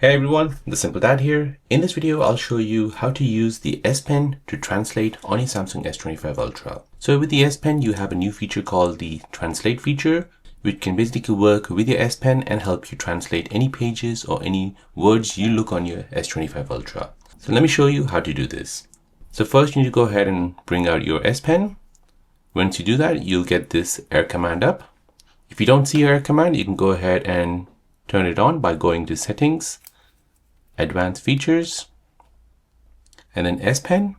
Hey everyone, the Simple Dad here. In this video, I'll show you how to use the S Pen to translate on your Samsung S25 Ultra. So with the S Pen, you have a new feature called the Translate feature, which can basically work with your S Pen and help you translate any pages or any words you look on your S25 Ultra. So let me show you how to do this. So first you need to go ahead and bring out your S Pen. Once you do that, you'll get this air command up. If you don't see your air command, you can go ahead and turn it on by going to Settings, Advanced Features, and then S Pen.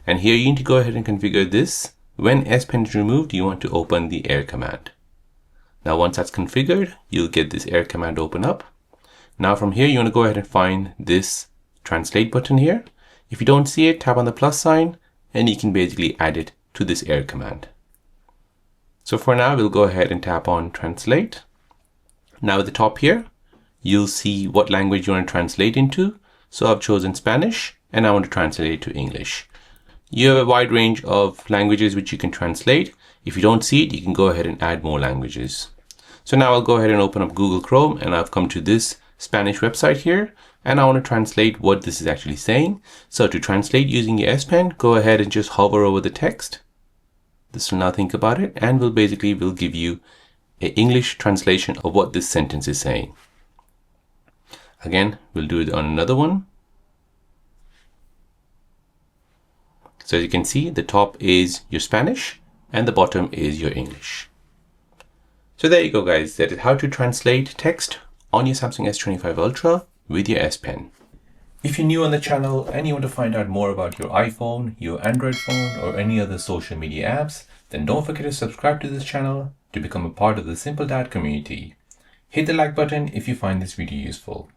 And here you need to go ahead and configure this. When S Pen is removed, you want to open the air command. Now once that's configured, you'll get this air command open up. Now from here, you want to go ahead and find this translate button here. If you don't see it, tap on the plus sign and you can basically add it to this air command. So for now, we'll go ahead and tap on translate. Now at the top here, you'll see what language you want to translate into. So I've chosen Spanish and I want to translate it to English. You have a wide range of languages which you can translate. If you don't see it, you can go ahead and add more languages. So now I'll go ahead and open up Google Chrome and I've come to this Spanish website here and I want to translate what this is actually saying. So to translate using your S Pen, go ahead and just hover over the text. This will now think about it and will give you an English translation of what this sentence is saying. Again, we'll do it on another one. So as you can see, the top is your Spanish and the bottom is your English. So there you go, guys. That is how to translate text on your Samsung S25 Ultra with your S Pen. If you're new on the channel and you want to find out more about your iPhone, your Android phone, or any other social media apps, then don't forget to subscribe to this channel to become a part of the Simple Dad community. Hit the like button if you find this video useful.